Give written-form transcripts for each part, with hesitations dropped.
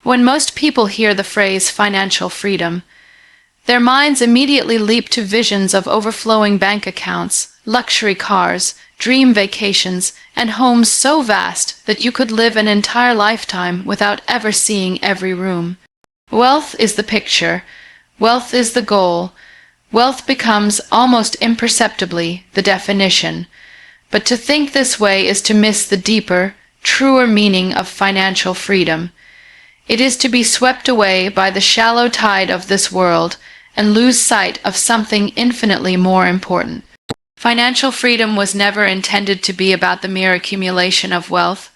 When most people hear the phrase financial freedom, their minds immediately leap to visions of overflowing bank accounts, luxury cars, dream vacations, and homes so vast that you could live an entire lifetime without ever seeing every room. Wealth is the picture. Wealth is the goal. Wealth becomes, almost imperceptibly, the definition. But to think this way is to miss the deeper, truer meaning of financial freedom. It is to be swept away by the shallow tide of this world and lose sight of something infinitely more important. Financial freedom was never intended to be about the mere accumulation of wealth.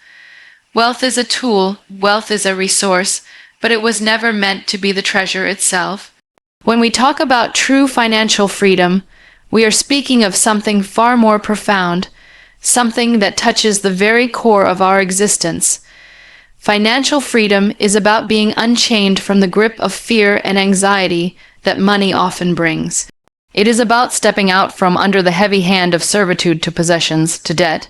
Wealth is a tool, wealth is a resource, but it was never meant to be the treasure itself. When we talk about true financial freedom, we are speaking of something far more profound, something that touches the very core of our existence. Financial freedom is about being unchained from the grip of fear and anxiety that money often brings. It is about stepping out from under the heavy hand of servitude to possessions, to debt,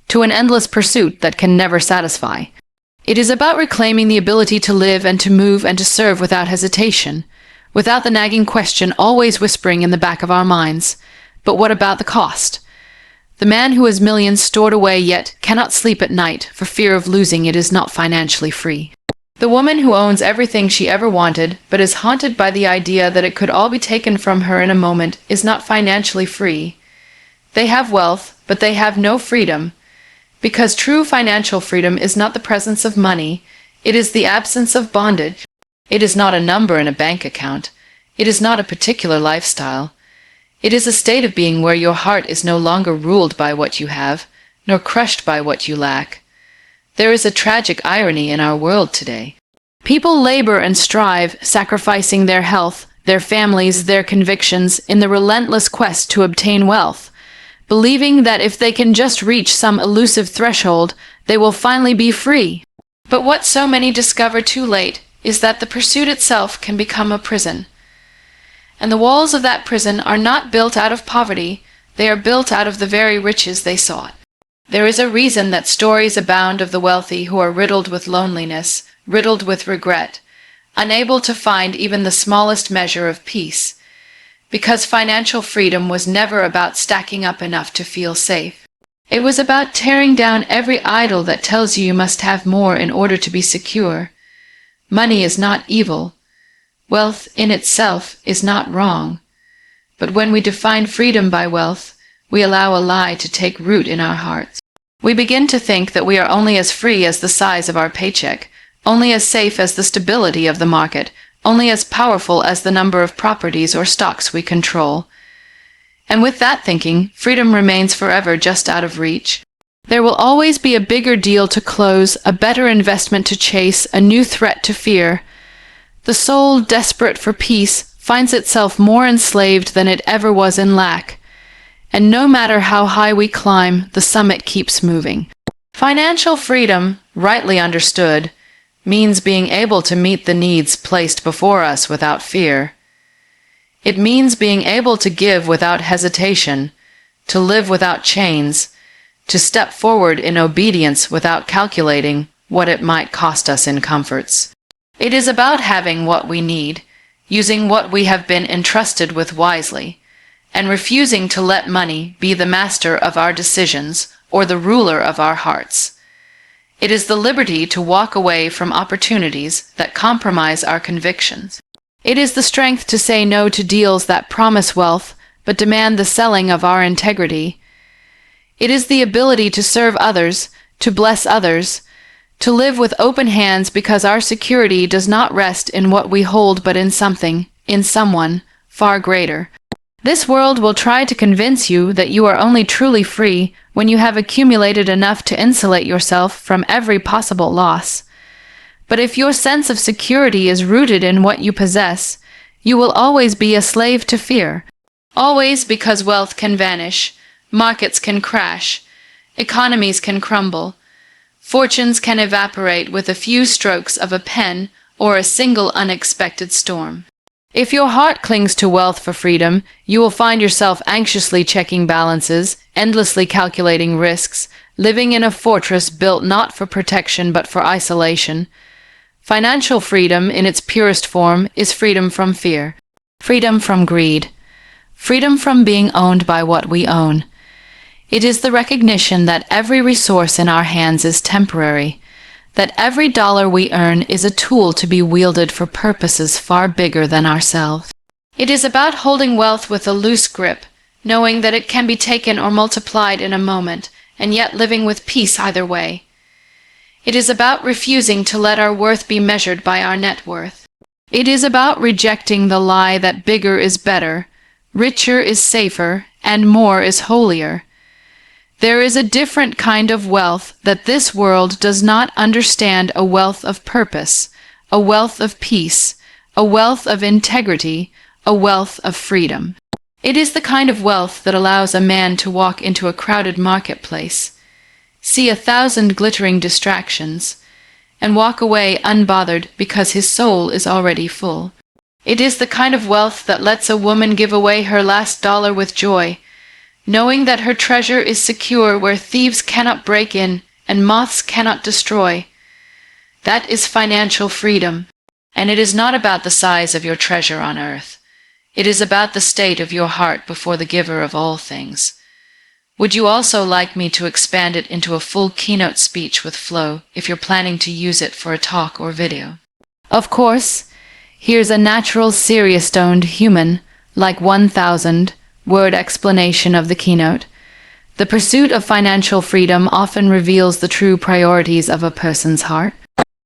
to an endless pursuit that can never satisfy. It is about reclaiming the ability to live and to move and to serve without hesitation, without the nagging question always whispering in the back of our minds, but what about the cost? The man who has millions stored away yet cannot sleep at night for fear of losing it is not financially free. The woman who owns everything she ever wanted, but is haunted by the idea that it could all be taken from her in a moment, is not financially free. They have wealth, but they have no freedom, because true financial freedom is not the presence of money, it is the absence of bondage. It is not a number in a bank account. It is not a particular lifestyle. It is a state of being where your heart is no longer ruled by what you have, nor crushed by what you lack. There is a tragic irony in our world today. People labor and strive, sacrificing their health, their families, their convictions, in the relentless quest to obtain wealth, believing that if they can just reach some elusive threshold, they will finally be free. But what so many discover too late is that the pursuit itself can become a prison. And the walls of that prison are not built out of poverty, they are built out of the very riches they sought. There is a reason that stories abound of the wealthy who are riddled with loneliness, riddled with regret, unable to find even the smallest measure of peace, because financial freedom was never about stacking up enough to feel safe. It was about tearing down every idol that tells you must have more in order to be secure. Money is not evil. Wealth in itself is not wrong. But when we define freedom by wealth, we allow a lie to take root in our hearts. We begin to think that we are only as free as the size of our paycheck, only as safe as the stability of the market, only as powerful as the number of properties or stocks we control. And with that thinking, freedom remains forever just out of reach. There will always be a bigger deal to close, a better investment to chase, a new threat to fear. The soul, desperate for peace, finds itself more enslaved than it ever was in lack. And no matter how high we climb, the summit keeps moving. Financial freedom, rightly understood, means being able to meet the needs placed before us without fear. It means being able to give without hesitation, to live without chains, to step forward in obedience without calculating what it might cost us in comforts. It is about having what we need, using what we have been entrusted with wisely, and refusing to let money be the master of our decisions or the ruler of our hearts. It is the liberty to walk away from opportunities that compromise our convictions. It is the strength to say no to deals that promise wealth but demand the selling of our integrity. It is the ability to serve others, to bless others, to live with open hands because our security does not rest in what we hold but in something, in someone, far greater. This world will try to convince you that you are only truly free when you have accumulated enough to insulate yourself from every possible loss. But if your sense of security is rooted in what you possess, you will always be a slave to fear. Always, because wealth can vanish, markets can crash, economies can crumble, fortunes can evaporate with a few strokes of a pen or a single unexpected storm. If your heart clings to wealth for freedom, you will find yourself anxiously checking balances, endlessly calculating risks, living in a fortress built not for protection but for isolation. Financial freedom, in its purest form, is freedom from fear, freedom from greed, freedom from being owned by what we own. It is the recognition that every resource in our hands is temporary, that every dollar we earn is a tool to be wielded for purposes far bigger than ourselves. It is about holding wealth with a loose grip, knowing that it can be taken or multiplied in a moment, and yet living with peace either way. It is about refusing to let our worth be measured by our net worth. It is about rejecting the lie that bigger is better, richer is safer, and more is holier. There is a different kind of wealth that this world does not understand, a wealth of purpose, a wealth of peace, a wealth of integrity, a wealth of freedom. It is the kind of wealth that allows a man to walk into a crowded marketplace, see 1,000 glittering distractions, and walk away unbothered because his soul is already full. It is the kind of wealth that lets a woman give away her last dollar with joy, knowing that her treasure is secure where thieves cannot break in and moths cannot destroy. That is financial freedom, and it is not about the size of your treasure on earth. It is about the state of your heart before the giver of all things. Would you also like me to expand it into a full keynote speech with flow if you're planning to use it for a talk or video? Of course, here's a natural, serious-toned, human, like 1,000-word explanation of the keynote. The pursuit of financial freedom often reveals the true priorities of a person's heart.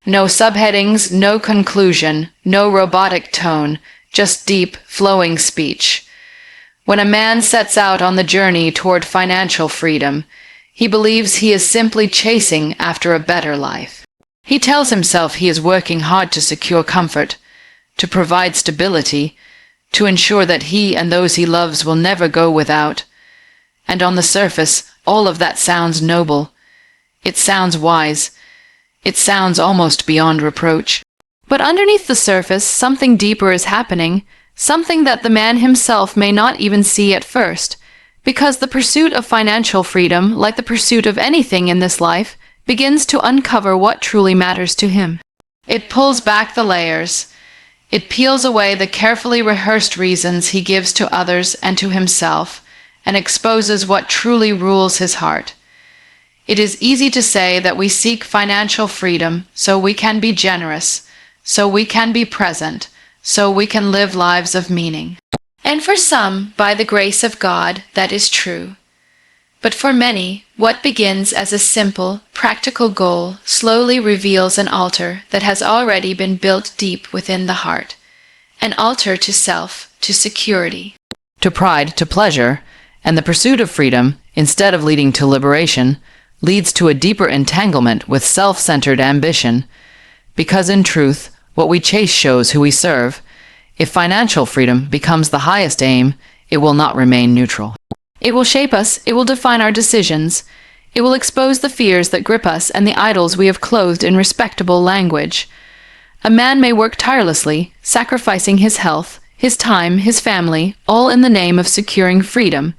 No subheadings, no conclusion, no robotic tone, just deep, flowing speech. When a man sets out on the journey toward financial freedom, he believes he is simply chasing after a better life. He tells himself he is working hard to secure comfort, to provide stability, to ensure that he and those he loves will never go without. And on the surface, all of that sounds noble. It sounds wise. It sounds almost beyond reproach. But underneath the surface, something deeper is happening, something that the man himself may not even see at first, because the pursuit of financial freedom, like the pursuit of anything in this life, begins to uncover what truly matters to him. It pulls back the layers. It peels away the carefully rehearsed reasons he gives to others and to himself, and exposes what truly rules his heart. It is easy to say that we seek financial freedom so we can be generous, so we can be present, so we can live lives of meaning. And for some, by the grace of God, that is true. But for many, what begins as a simple, practical goal slowly reveals an altar that has already been built deep within the heart. An altar to self, to security, to pride, to pleasure, and the pursuit of freedom, instead of leading to liberation, leads to a deeper entanglement with self-centered ambition, because in truth, what we chase shows who we serve. If financial freedom becomes the highest aim, it will not remain neutral. It will shape us, it will define our decisions, it will expose the fears that grip us and the idols we have clothed in respectable language. A man may work tirelessly, sacrificing his health, his time, his family, all in the name of securing freedom.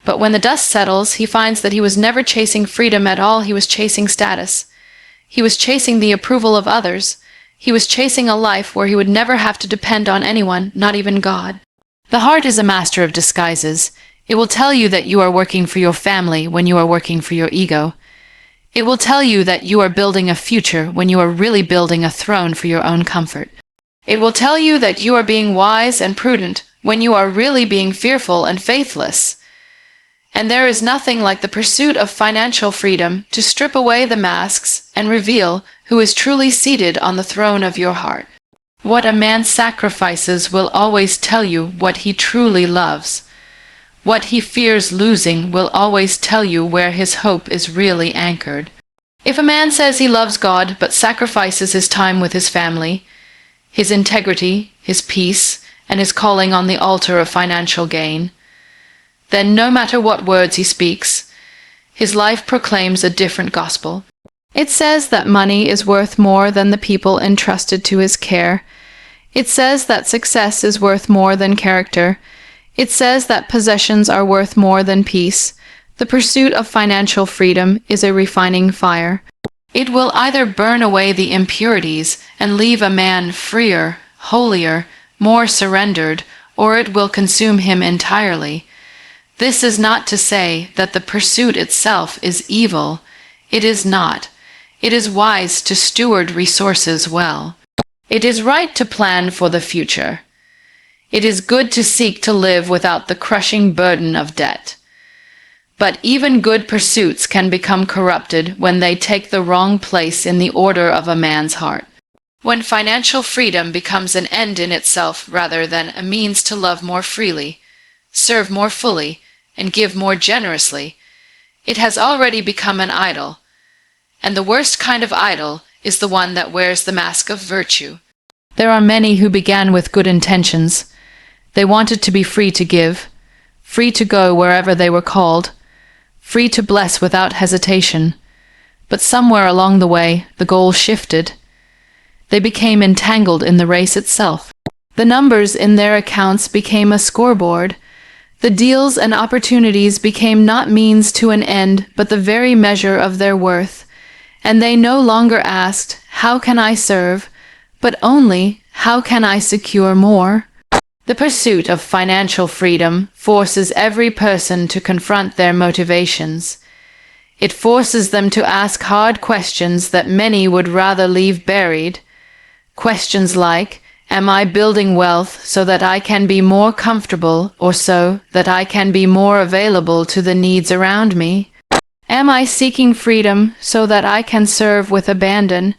But when the dust settles, he finds that he was never chasing freedom at all, he was chasing status. He was chasing the approval of others. He was chasing a life where he would never have to depend on anyone, not even God. The heart is a master of disguises. It will tell you that you are working for your family when you are working for your ego. It will tell you that you are building a future when you are really building a throne for your own comfort. It will tell you that you are being wise and prudent when you are really being fearful and faithless. And there is nothing like the pursuit of financial freedom to strip away the masks and reveal who is truly seated on the throne of your heart. What a man sacrifices will always tell you what he truly loves. What he fears losing will always tell you where his hope is really anchored. If a man says he loves God but sacrifices his time with his family, his integrity, his peace, and his calling on the altar of financial gain, then no matter what words he speaks, his life proclaims a different gospel. It says that money is worth more than the people entrusted to his care. It says that success is worth more than character. It says that possessions are worth more than peace. The pursuit of financial freedom is a refining fire. It will either burn away the impurities and leave a man freer, holier, more surrendered, or it will consume him entirely. This is not to say that the pursuit itself is evil. It is not. It is wise to steward resources well. It is right to plan for the future. It is good to seek to live without the crushing burden of debt. But even good pursuits can become corrupted when they take the wrong place in the order of a man's heart. When financial freedom becomes an end in itself rather than a means to love more freely, serve more fully, and give more generously, it has already become an idol. And the worst kind of idol is the one that wears the mask of virtue. There are many who began with good intentions. They wanted to be free to give, free to go wherever they were called, free to bless without hesitation. But somewhere along the way, the goal shifted. They became entangled in the race itself. The numbers in their accounts became a scoreboard. The deals and opportunities became not means to an end, but the very measure of their worth. And they no longer asked, "How can I serve?" but only, "How can I secure more?" The pursuit of financial freedom forces every person to confront their motivations. It forces them to ask hard questions that many would rather leave buried. Questions like, am I building wealth so that I can be more comfortable or so that I can be more available to the needs around me? Am I seeking freedom so that I can serve with abandon,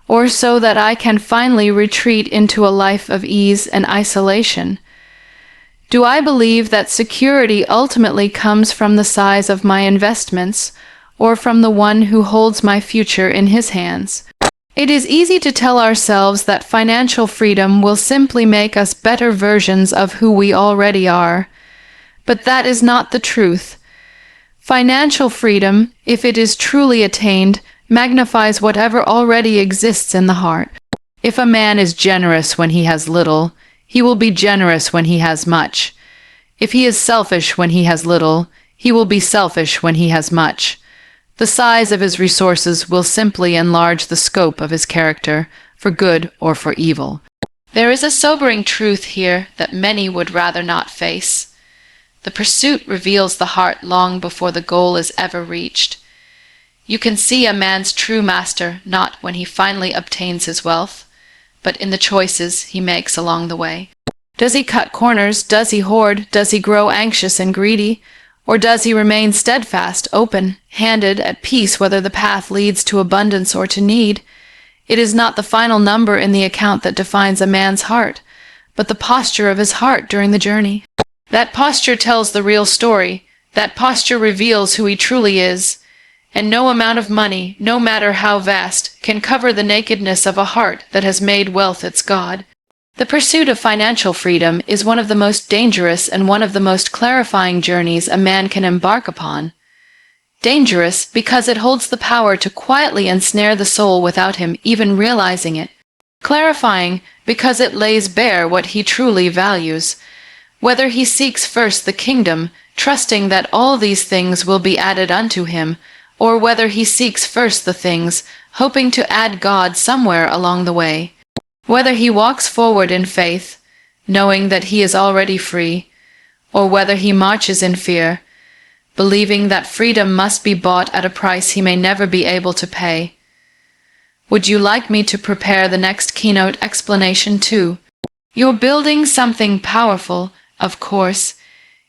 or so that I can finally retreat into a life of ease and isolation? Do I believe that security ultimately comes from the size of my investments, or from the one who holds my future in his hands? It is easy to tell ourselves that financial freedom will simply make us better versions of who we already are. But that is not the truth. Financial freedom, if it is truly attained, magnifies whatever already exists in the heart. If a man is generous when he has little, he will be generous when he has much. If he is selfish when he has little, he will be selfish when he has much. The size of his resources will simply enlarge the scope of his character, for good or for evil. There is a sobering truth here that many would rather not face. The pursuit reveals the heart long before the goal is ever reached. You can see a man's true master not when he finally obtains his wealth, but in the choices he makes along the way. Does he cut corners? Does he hoard? Does he grow anxious and greedy? Or does he remain steadfast, open-handed, at peace whether the path leads to abundance or to need? It is not the final number in the account that defines a man's heart, but the posture of his heart during the journey. That posture tells the real story. That posture reveals who he truly is. And no amount of money, no matter how vast, can cover the nakedness of a heart that has made wealth its god. The pursuit of financial freedom is one of the most dangerous and one of the most clarifying journeys a man can embark upon. Dangerous because it holds the power to quietly ensnare the soul without him even realizing it. Clarifying because it lays bare what he truly values. Whether he seeks first the kingdom, trusting that all these things will be added unto him, or whether he seeks first the things, hoping to add God somewhere along the way. Whether he walks forward in faith, knowing that he is already free, or whether he marches in fear, believing that freedom must be bought at a price he may never be able to pay. Would you like me to prepare the next keynote explanation too? You're building something powerful, of course.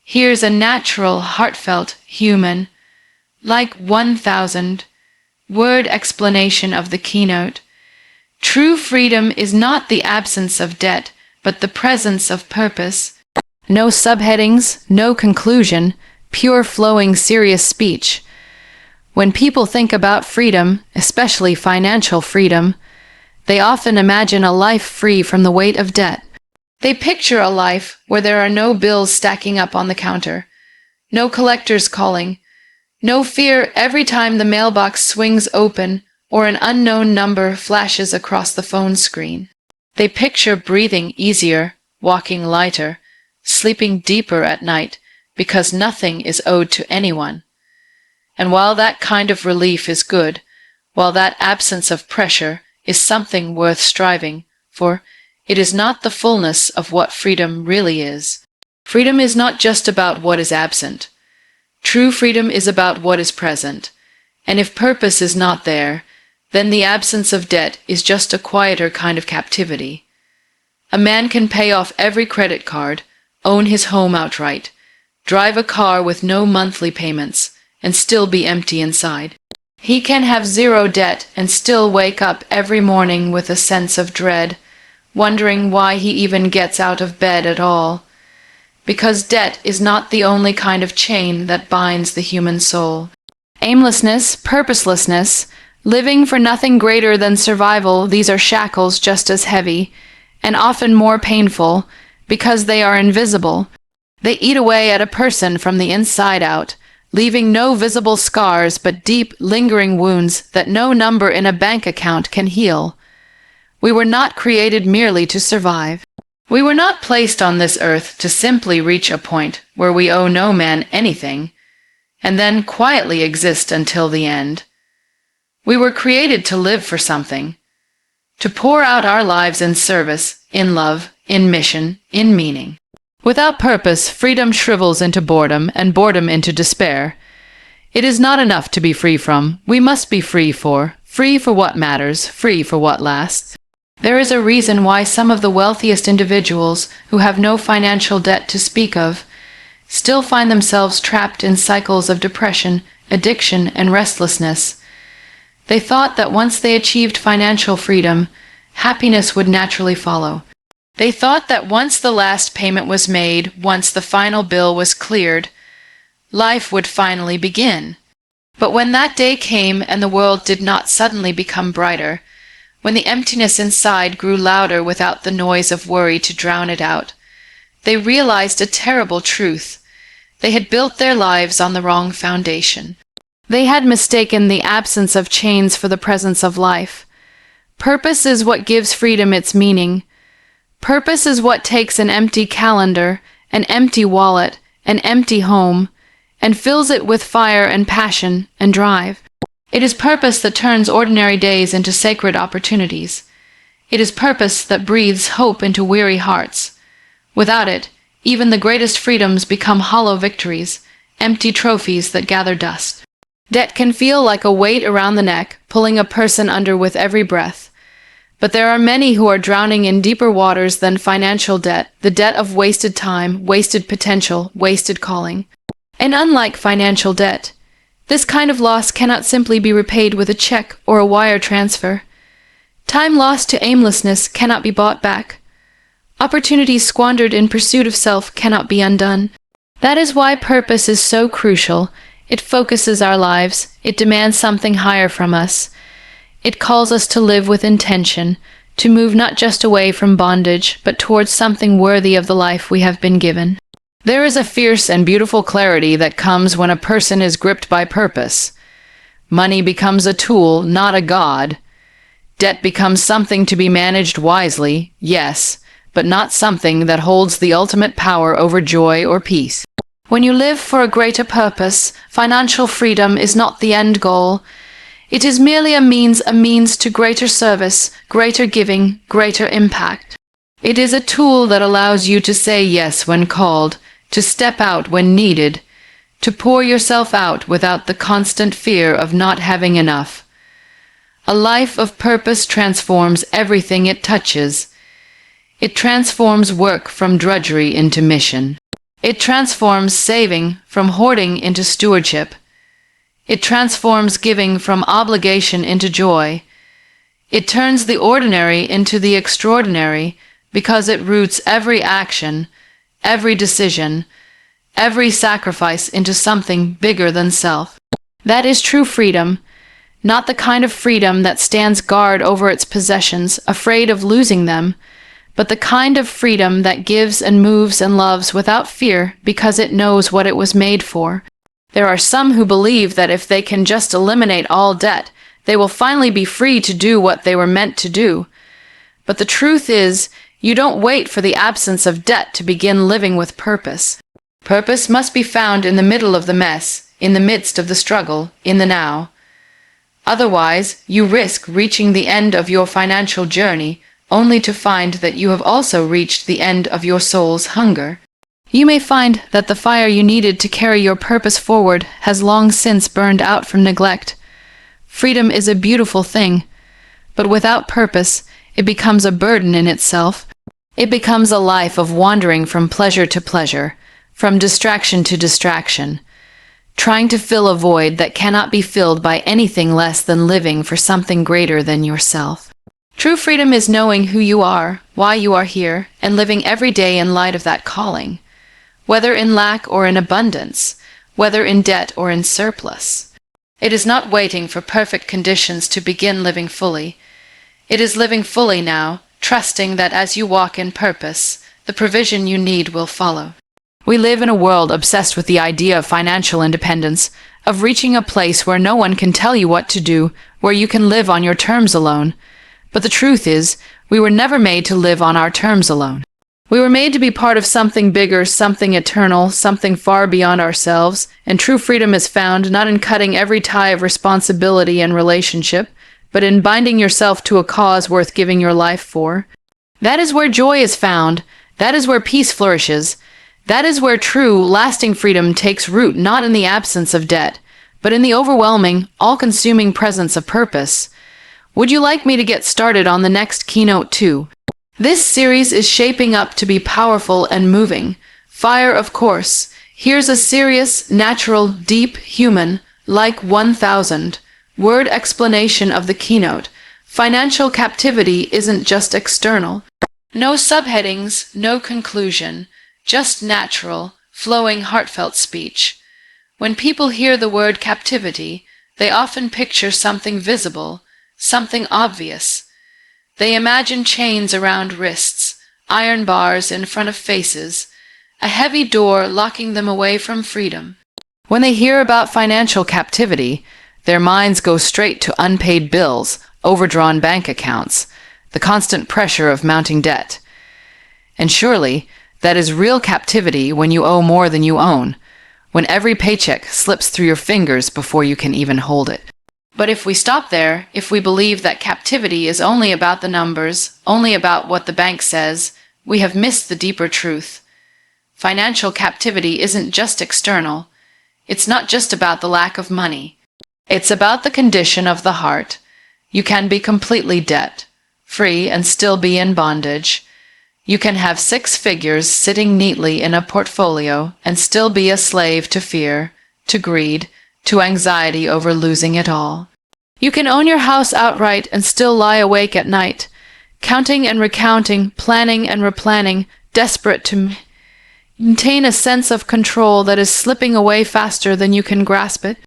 Here's a natural, heartfelt, human, like 1,000-word explanation of the keynote. True freedom is not the absence of debt, but the presence of purpose. No subheadings, no conclusion, pure flowing serious speech. When people think about freedom, especially financial freedom, they often imagine a life free from the weight of debt. They picture a life where there are no bills stacking up on the counter, no collectors calling, no fear every time the mailbox swings open or an unknown number flashes across the phone screen. They picture breathing easier, walking lighter, sleeping deeper at night, because nothing is owed to anyone. And while that kind of relief is good, while that absence of pressure is something worth striving for. It is not the fullness of what freedom really is. Freedom is not just about what is absent. True freedom is about what is present. And if purpose is not there, then the absence of debt is just a quieter kind of captivity. A man can pay off every credit card, own his home outright, drive a car with no monthly payments, and still be empty inside. He can have zero debt and still wake up every morning with a sense of dread, wondering why he even gets out of bed at all. Because debt is not the only kind of chain that binds the human soul. Aimlessness, purposelessness, living for nothing greater than survival, these are shackles just as heavy, and often more painful, because they are invisible. They eat away at a person from the inside out, leaving no visible scars but deep, lingering wounds that no number in a bank account can heal. We were not created merely to survive. We were not placed on this earth to simply reach a point where we owe no man anything, and then quietly exist until the end. We were created to live for something, to pour out our lives in service, in love, in mission, in meaning. Without purpose, freedom shrivels into boredom, and boredom into despair. It is not enough to be free from. We must be free for what matters, free for what lasts. There is a reason why some of the wealthiest individuals, who have no financial debt to speak of, still find themselves trapped in cycles of depression, addiction, and restlessness. They thought that once they achieved financial freedom, happiness would naturally follow. They thought that once the last payment was made, once the final bill was cleared, life would finally begin. But when that day came and the world did not suddenly become brighter, when the emptiness inside grew louder without the noise of worry to drown it out, they realized a terrible truth. They had built their lives on the wrong foundation. They had mistaken the absence of chains for the presence of life. Purpose is what gives freedom its meaning. Purpose is what takes an empty calendar, an empty wallet, an empty home, and fills it with fire and passion and drive. It is purpose that turns ordinary days into sacred opportunities. It is purpose that breathes hope into weary hearts. Without it, even the greatest freedoms become hollow victories, empty trophies that gather dust. Debt can feel like a weight around the neck, pulling a person under with every breath. But there are many who are drowning in deeper waters than financial debt, the debt of wasted time, wasted potential, wasted calling. And unlike financial debt, this kind of loss cannot simply be repaid with a check or a wire transfer. Time lost to aimlessness cannot be bought back. Opportunities squandered in pursuit of self cannot be undone. That is why purpose is so crucial. It focuses our lives. It demands something higher from us. It calls us to live with intention, to move not just away from bondage, but towards something worthy of the life we have been given. There is a fierce and beautiful clarity that comes when a person is gripped by purpose. Money becomes a tool, not a god. Debt becomes something to be managed wisely, yes, but not something that holds the ultimate power over joy or peace. When you live for a greater purpose, financial freedom is not the end goal. It is merely a means to greater service, greater giving, greater impact. It is a tool that allows you to say yes when called, to step out when needed, to pour yourself out without the constant fear of not having enough. A life of purpose transforms everything it touches. It transforms work from drudgery into mission. It transforms saving from hoarding into stewardship. It transforms giving from obligation into joy. It turns the ordinary into the extraordinary because it roots every action, every decision, every sacrifice into something bigger than self. That is true freedom, not the kind of freedom that stands guard over its possessions, afraid of losing them, but the kind of freedom that gives and moves and loves without fear because it knows what it was made for. There are some who believe that if they can just eliminate all debt, they will finally be free to do what they were meant to do. But the truth is, you don't wait for the absence of debt to begin living with purpose. Purpose must be found in the middle of the mess, in the midst of the struggle, in the now. Otherwise, you risk reaching the end of your financial journey only to find that you have also reached the end of your soul's hunger. You may find that the fire you needed to carry your purpose forward has long since burned out from neglect. Freedom is a beautiful thing, but without purpose, it becomes a burden in itself. It becomes a life of wandering from pleasure to pleasure, from distraction to distraction, trying to fill a void that cannot be filled by anything less than living for something greater than yourself. True freedom is knowing who you are, why you are here, and living every day in light of that calling, whether in lack or in abundance, whether in debt or in surplus. It is not waiting for perfect conditions to begin living fully. It is living fully now, trusting that as you walk in purpose, the provision you need will follow. We live in a world obsessed with the idea of financial independence, of reaching a place where no one can tell you what to do, where you can live on your terms alone. But the truth is, we were never made to live on our terms alone. We were made to be part of something bigger, something eternal, something far beyond ourselves, and true freedom is found not in cutting every tie of responsibility and relationship, but in binding yourself to a cause worth giving your life for. That is where joy is found. That is where peace flourishes. That is where true, lasting freedom takes root, not in the absence of debt, but in the overwhelming, all-consuming presence of purpose. Would you like me to get started on the next keynote too? This series is shaping up to be powerful and moving. Fire, of course. Here's a serious, natural, deep, human, like 1,000-word explanation of the keynote. Financial captivity isn't just external. No subheadings, no conclusion. Just natural, flowing, heartfelt speech. When people hear the word captivity, they often picture something visible, something obvious. They imagine chains around wrists, iron bars in front of faces, a heavy door locking them away from freedom. When they hear about financial captivity, their minds go straight to unpaid bills, overdrawn bank accounts, the constant pressure of mounting debt. And surely, that is real captivity when you owe more than you own, when every paycheck slips through your fingers before you can even hold it. But if we stop there, if we believe that captivity is only about the numbers, only about what the bank says, we have missed the deeper truth. Financial captivity isn't just external. It's not just about the lack of money. It's about the condition of the heart. You can be completely debt-free and still be in bondage. You can have 6 figures sitting neatly in a portfolio and still be a slave to fear, to greed, to anxiety over losing it all. You can own your house outright and still lie awake at night, counting and recounting, planning and replanning, desperate to maintain a sense of control that is slipping away faster than you can grasp it.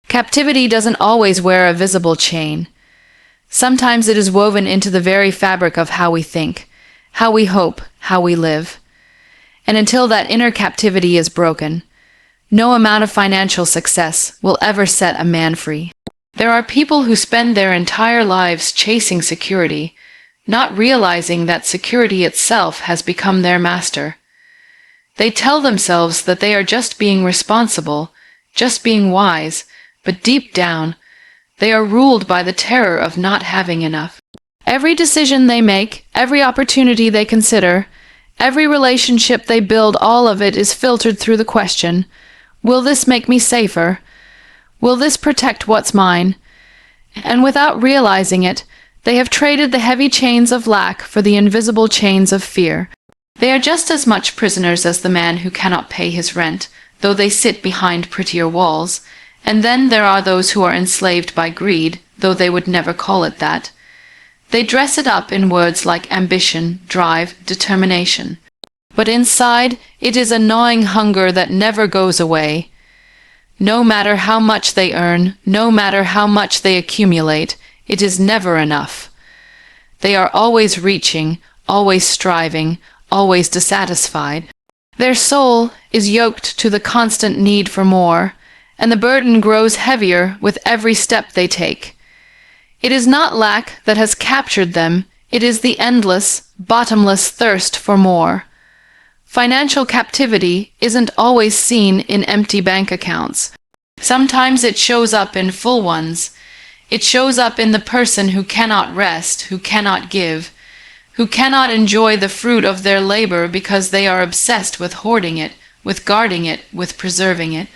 Captivity doesn't always wear a visible chain. Sometimes it is woven into the very fabric of how we think, how we hope, how we live. And until that inner captivity is broken, no amount of financial success will ever set a man free. There are people who spend their entire lives chasing security, not realizing that security itself has become their master. They tell themselves that they are just being responsible, just being wise, but deep down, they are ruled by the terror of not having enough. Every decision they make, every opportunity they consider, every relationship they build, all of it is filtered through the question, will this make me safer? Will this protect what's mine? And without realizing it, they have traded the heavy chains of lack for the invisible chains of fear. They are just as much prisoners as the man who cannot pay his rent, though they sit behind prettier walls. And then there are those who are enslaved by greed, though they would never call it that. They dress it up in words like ambition, drive, determination. But inside, it is a gnawing hunger that never goes away. No matter how much they earn, no matter how much they accumulate, it is never enough. They are always reaching, always striving, always dissatisfied. Their soul is yoked to the constant need for more, and the burden grows heavier with every step they take. It is not lack that has captured them, it is the endless, bottomless thirst for more. Financial captivity isn't always seen in empty bank accounts. Sometimes it shows up in full ones, It shows up in the person who cannot rest, who cannot give, who cannot enjoy the fruit of their labor because they are obsessed with hoarding it, with guarding it, with preserving it.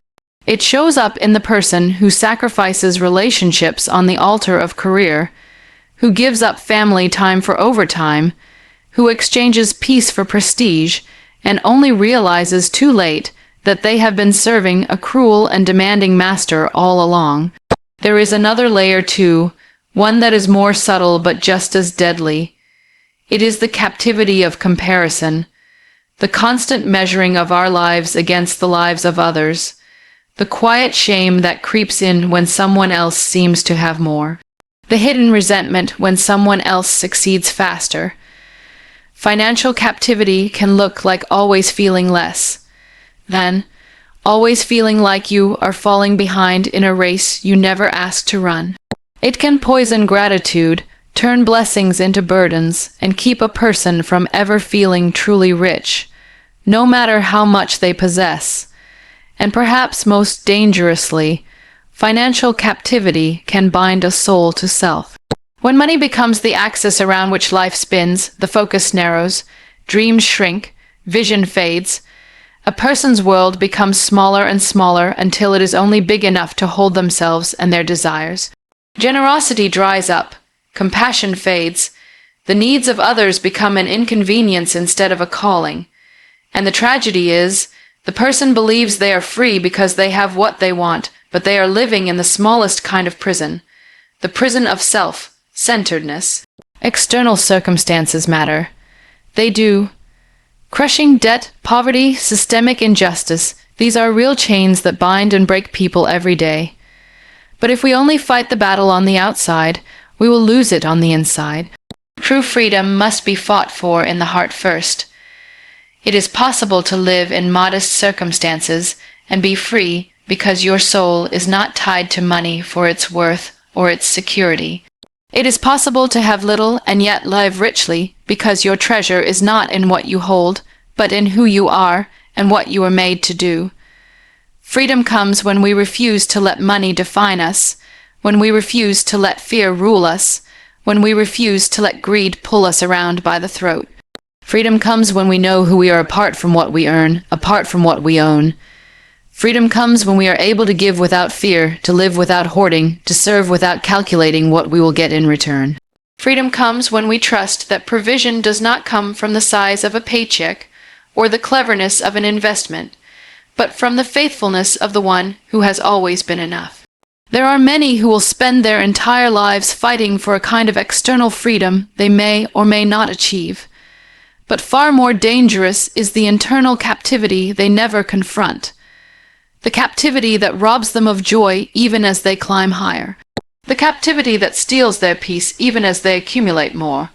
It shows up in the person who sacrifices relationships on the altar of career, who gives up family time for overtime, who exchanges peace for prestige, and only realizes too late that they have been serving a cruel and demanding master all along. There is another layer too, one that is more subtle but just as deadly. It is the captivity of comparison, the constant measuring of our lives against the lives of others, the quiet shame that creeps in when someone else seems to have more, the hidden resentment when someone else succeeds faster. Financial captivity can look like always feeling less than, always feeling like you are falling behind in a race you never asked to run. It can poison gratitude, turn blessings into burdens, and keep a person from ever feeling truly rich, no matter how much they possess. And perhaps most dangerously, financial captivity can bind a soul to self. When money becomes the axis around which life spins, the focus narrows, dreams shrink, vision fades. A person's world becomes smaller and smaller until it is only big enough to hold themselves and their desires. Generosity dries up, compassion fades, the needs of others become an inconvenience instead of a calling. And the tragedy is, the person believes they are free because they have what they want, but they are living in the smallest kind of prison, the prison of self-centeredness. External circumstances matter. They do. Crushing debt, poverty, systemic injustice, these are real chains that bind and break people every day. But if we only fight the battle on the outside, we will lose it on the inside. True freedom must be fought for in the heart first. It is possible to live in modest circumstances and be free because your soul is not tied to money for its worth or its security. It is possible to have little and yet live richly because your treasure is not in what you hold, but in who you are and what you are made to do. Freedom comes when we refuse to let money define us, when we refuse to let fear rule us, when we refuse to let greed pull us around by the throat. Freedom comes when we know who we are apart from what we earn, apart from what we own. Freedom comes when we are able to give without fear, to live without hoarding, to serve without calculating what we will get in return. Freedom comes when we trust that provision does not come from the size of a paycheck or the cleverness of an investment, but from the faithfulness of the one who has always been enough. There are many who will spend their entire lives fighting for a kind of external freedom they may or may not achieve. But far more dangerous is the internal captivity they never confront. The captivity that robs them of joy even as they climb higher. The captivity that steals their peace even as they accumulate more.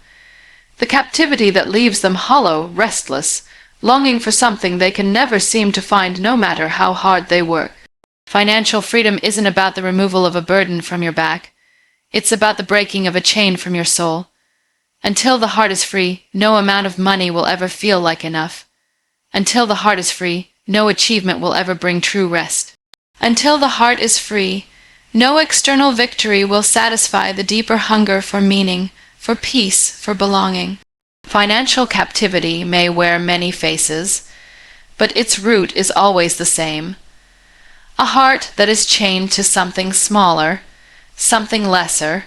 The captivity that leaves them hollow, restless, longing for something they can never seem to find no matter how hard they work. Financial freedom isn't about the removal of a burden from your back. It's about the breaking of a chain from your soul. Until the heart is free, no amount of money will ever feel like enough. Until the heart is free, no achievement will ever bring true rest. Until the heart is free, no external victory will satisfy the deeper hunger for meaning, for peace, for belonging. Financial captivity may wear many faces, but its root is always the same. A heart that is chained to something smaller, something lesser,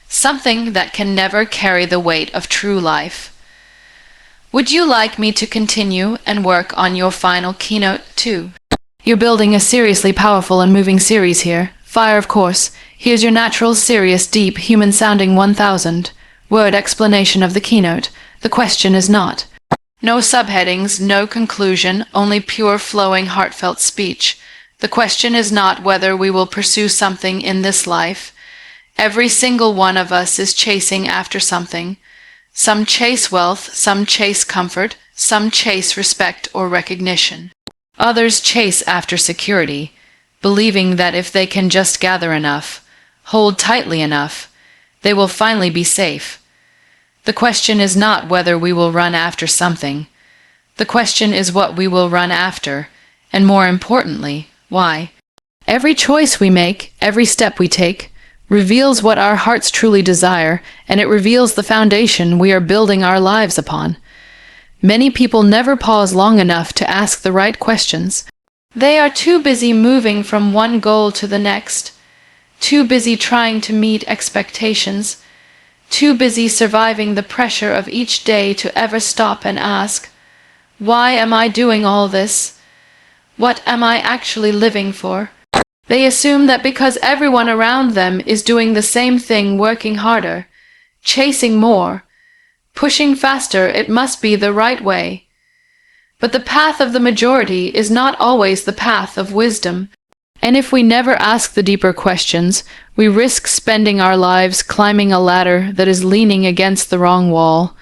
something that can never carry the weight of true life. Would you like me to continue and work on your final keynote too? You're building a seriously powerful and moving series here. Fire, of course. Here's your natural, serious, deep, human-sounding 1,000-word explanation of the keynote. The question is not. No subheadings, no conclusion, only pure, flowing, heartfelt speech. The question is not whether we will pursue something in this life. Every single one of us is chasing after something. Some chase wealth, some chase comfort, some chase respect or recognition. Others chase after security, believing that if they can just gather enough, hold tightly enough, they will finally be safe. The question is not whether we will run after something. The question is what we will run after, and more importantly, why. Every choice we make, every step we take, reveals what our hearts truly desire, and it reveals the foundation we are building our lives upon. Many people never pause long enough to ask the right questions. They are too busy moving from one goal to the next, too busy trying to meet expectations, too busy surviving the pressure of each day to ever stop and ask, why am I doing all this? What am I actually living for? They assume that because everyone around them is doing the same thing, working harder, chasing more, pushing faster, it must be the right way. But the path of the majority is not always the path of wisdom. And if we never ask the deeper questions, we risk spending our lives climbing a ladder that is leaning against the wrong wall.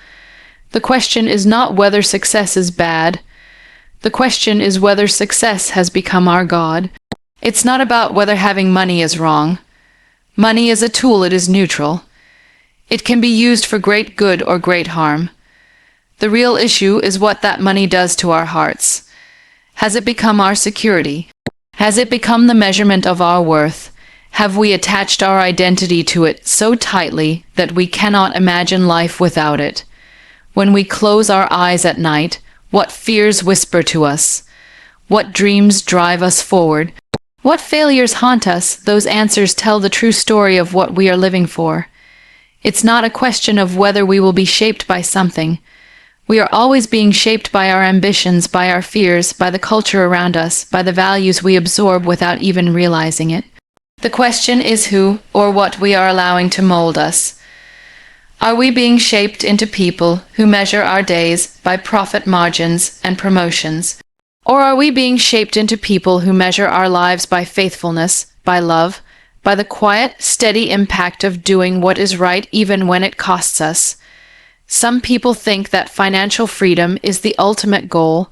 The question is not whether success is bad. The question is whether success has become our God. It's not about whether having money is wrong. Money is a tool, it is neutral. It can be used for great good or great harm. The real issue is what that money does to our hearts. Has it become our security? Has it become the measurement of our worth? Have we attached our identity to it so tightly that we cannot imagine life without it? When we close our eyes at night, what fears whisper to us? What dreams drive us forward? What failures haunt us? Those answers tell the true story of what we are living for. It's not a question of whether we will be shaped by something. We are always being shaped by our ambitions, by our fears, by the culture around us, by the values we absorb without even realizing it. The question is who or what we are allowing to mold us. Are we being shaped into people who measure our days by profit margins and promotions? Or are we being shaped into people who measure our lives by faithfulness, by love, by the quiet, steady impact of doing what is right even when it costs us? Some people think that financial freedom is the ultimate goal,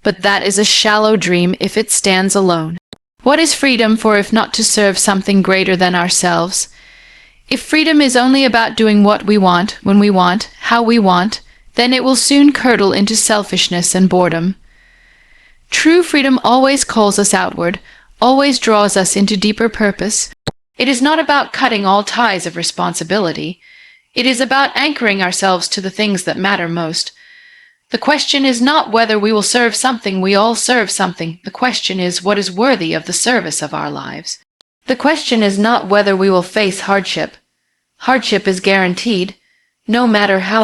but that is a shallow dream if it stands alone. What is freedom for if not to serve something greater than ourselves? If freedom is only about doing what we want, when we want, how we want, then it will soon curdle into selfishness and boredom. True freedom always calls us outward, always draws us into deeper purpose. It is not about cutting all ties of responsibility. It is about anchoring ourselves to the things that matter most. The question is not whether we will serve something, we all serve something. The question is what is worthy of the service of our lives. The question is not whether we will face hardship. Hardship is guaranteed, no matter how